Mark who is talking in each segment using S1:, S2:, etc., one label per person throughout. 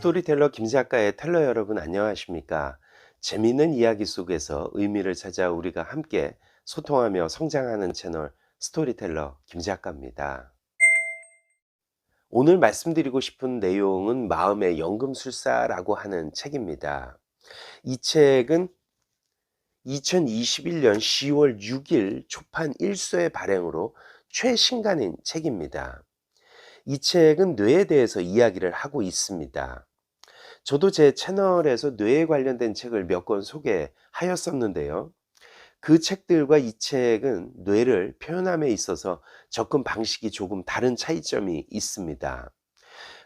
S1: 스토리텔러 김 작가의 텔러 여러분 안녕하십니까? 재미있는 이야기 속에서 의미를 찾아 우리가 함께 소통하며 성장하는 채널 스토리텔러 김 작가입니다. 오늘 말씀드리고 싶은 내용은 마음의 연금술사라고 하는 책입니다. 이 책은 2021년 10월 6일 초판 1쇄 발행으로 최신간인 책입니다. 이 책은 뇌에 대해서 이야기를 하고 있습니다. 저도 제 채널에서 뇌에 관련된 책을 몇 권 소개하였었는데요. 그 책들과 이 책은 뇌를 표현함에 있어서 접근 방식이 조금 다른 차이점이 있습니다.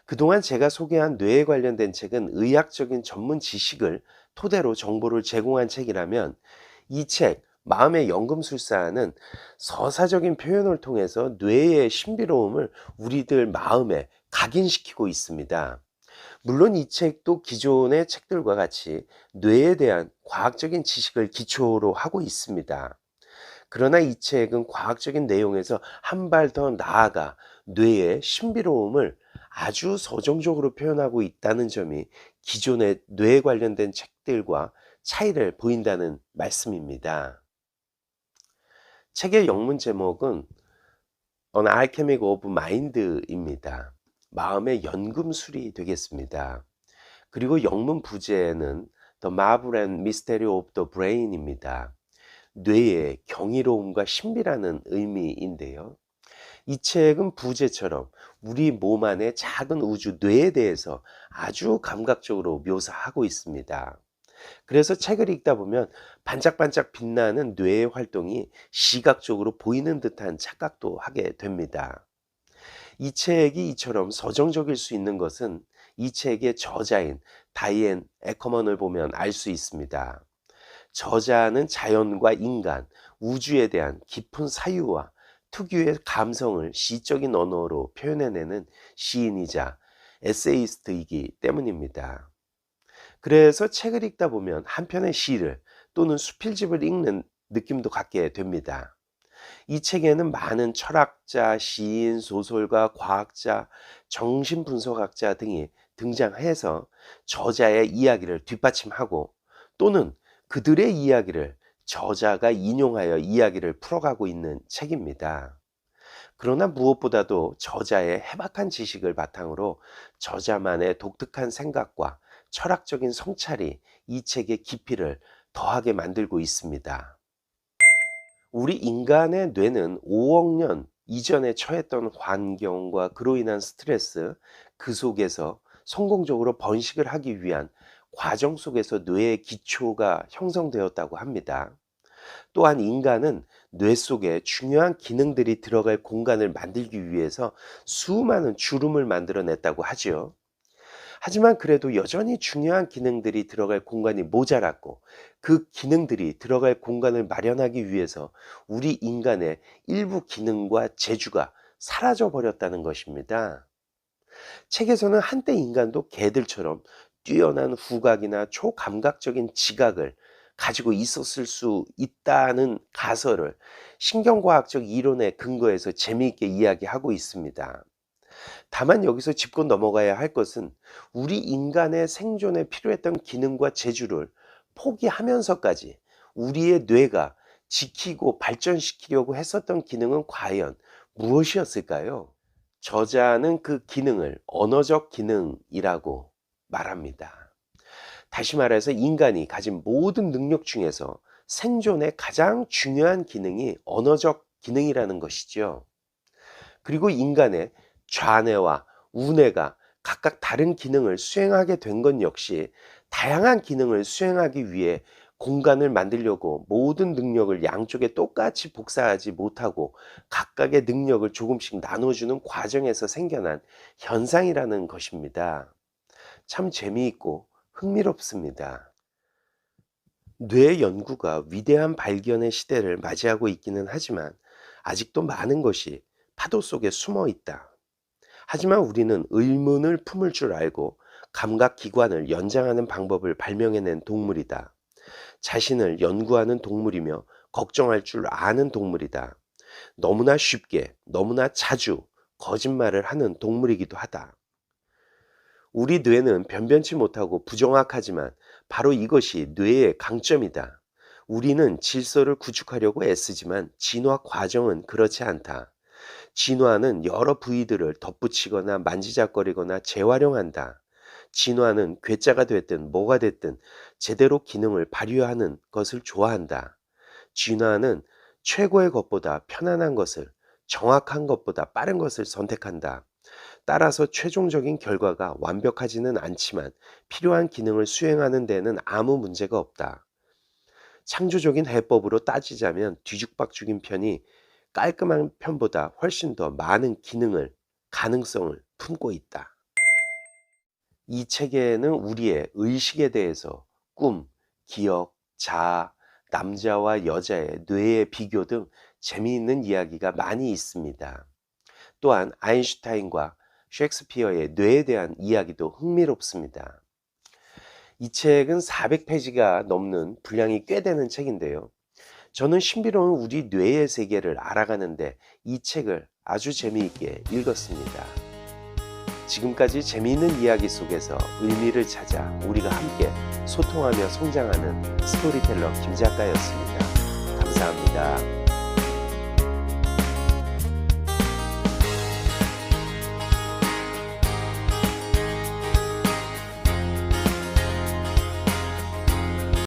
S1: 그동안 제가 소개한 뇌에 관련된 책은 의학적인 전문 지식을 토대로 정보를 제공한 책이라면 이 책, 마음의 연금술사는 서사적인 표현을 통해서 뇌의 신비로움을 우리들 마음에 각인시키고 있습니다. 물론 이 책도 기존의 책들과 같이 뇌에 대한 과학적인 지식을 기초로 하고 있습니다. 그러나 이 책은 과학적인 내용에서 한 발 더 나아가 뇌의 신비로움을 아주 서정적으로 표현하고 있다는 점이 기존의 뇌에 관련된 책들과 차이를 보인다는 말씀입니다. 책의 영문 제목은 An Alchemy of Mind입니다. 마음의 연금술이 되겠습니다. 그리고 영문 부제는 The Marvel and Mystery of the Brain입니다. 뇌의 경이로움과 신비라는 의미인데요. 이 책은 부제처럼 우리 몸 안의 작은 우주 뇌에 대해서 아주 감각적으로 묘사하고 있습니다. 그래서 책을 읽다 보면 반짝반짝 빛나는 뇌의 활동이 시각적으로 보이는 듯한 착각도 하게 됩니다. 이 책이 이처럼 서정적일 수 있는 것은 이 책의 저자인 다이앤 에커먼을 보면 알 수 있습니다. 저자는 자연과 인간, 우주에 대한 깊은 사유와 특유의 감성을 시적인 언어로 표현해내는 시인이자 에세이스트이기 때문입니다. 그래서 책을 읽다 보면 한 편의 시를 또는 수필집을 읽는 느낌도 갖게 됩니다. 이 책에는 많은 철학자, 시인, 소설가, 과학자, 정신분석학자 등이 등장해서 저자의 이야기를 뒷받침하고 또는 그들의 이야기를 저자가 인용하여 이야기를 풀어가고 있는 책입니다. 그러나 무엇보다도 저자의 해박한 지식을 바탕으로 저자만의 독특한 생각과 철학적인 성찰이 이 책의 깊이를 더하게 만들고 있습니다. 우리 인간의 뇌는 5억 년 이전에 처했던 환경과 그로 인한 스트레스, 그 속에서 성공적으로 번식을 하기 위한 과정 속에서 뇌의 기초가 형성되었다고 합니다. 또한 인간은 뇌 속에 중요한 기능들이 들어갈 공간을 만들기 위해서 수많은 주름을 만들어냈다고 하지요. 하지만 그래도 여전히 중요한 기능들이 들어갈 공간이 모자랐고 그 기능들이 들어갈 공간을 마련하기 위해서 우리 인간의 일부 기능과 재주가 사라져 버렸다는 것입니다. 책에서는 한때 인간도 개들처럼 뛰어난 후각이나 초감각적인 지각을 가지고 있었을 수 있다는 가설을 신경과학적 이론에 근거해서 재미있게 이야기하고 있습니다. 다만 여기서 짚고 넘어가야 할 것은 우리 인간의 생존에 필요했던 기능과 재주를 포기하면서까지 우리의 뇌가 지키고 발전시키려고 했었던 기능은 과연 무엇이었을까요? 저자는 그 기능을 언어적 기능이라고 말합니다. 다시 말해서 인간이 가진 모든 능력 중에서 생존에 가장 중요한 기능이 언어적 기능이라는 것이죠. 그리고 인간의 좌뇌와 우뇌가 각각 다른 기능을 수행하게 된 건 역시 다양한 기능을 수행하기 위해 공간을 만들려고 모든 능력을 양쪽에 똑같이 복사하지 못하고 각각의 능력을 조금씩 나눠주는 과정에서 생겨난 현상이라는 것입니다. 참 재미있고 흥미롭습니다. 뇌 연구가 위대한 발견의 시대를 맞이하고 있기는 하지만 아직도 많은 것이 파도 속에 숨어 있다. 하지만 우리는 의문을 품을 줄 알고 감각 기관을 연장하는 방법을 발명해낸 동물이다. 자신을 연구하는 동물이며 걱정할 줄 아는 동물이다. 너무나 쉽게, 너무나 자주 거짓말을 하는 동물이기도 하다. 우리 뇌는 변변치 못하고 부정확하지만 바로 이것이 뇌의 강점이다. 우리는 질서를 구축하려고 애쓰지만 진화 과정은 그렇지 않다. 진화는 여러 부위들을 덧붙이거나 만지작거리거나 재활용한다. 진화는 괴짜가 됐든 뭐가 됐든 제대로 기능을 발휘하는 것을 좋아한다. 진화는 최고의 것보다 편안한 것을, 정확한 것보다 빠른 것을 선택한다. 따라서 최종적인 결과가 완벽하지는 않지만 필요한 기능을 수행하는 데는 아무 문제가 없다. 창조적인 해법으로 따지자면 뒤죽박죽인 편이 깔끔한 편보다 훨씬 더 많은 기능을, 가능성을 품고 있다. 이 책에는 우리의 의식에 대해서 꿈, 기억, 자아, 남자와 여자의 뇌의 비교 등 재미있는 이야기가 많이 있습니다. 또한 아인슈타인과 셰익스피어의 뇌에 대한 이야기도 흥미롭습니다. 이 책은 400페이지가 넘는 분량이 꽤 되는 책인데요. 저는 신비로운 우리 뇌의 세계를 알아가는데 이 책을 아주 재미있게 읽었습니다. 지금까지 재미있는 이야기 속에서 의미를 찾아 우리가 함께 소통하며 성장하는 스토리텔러 김 작가였습니다. 감사합니다.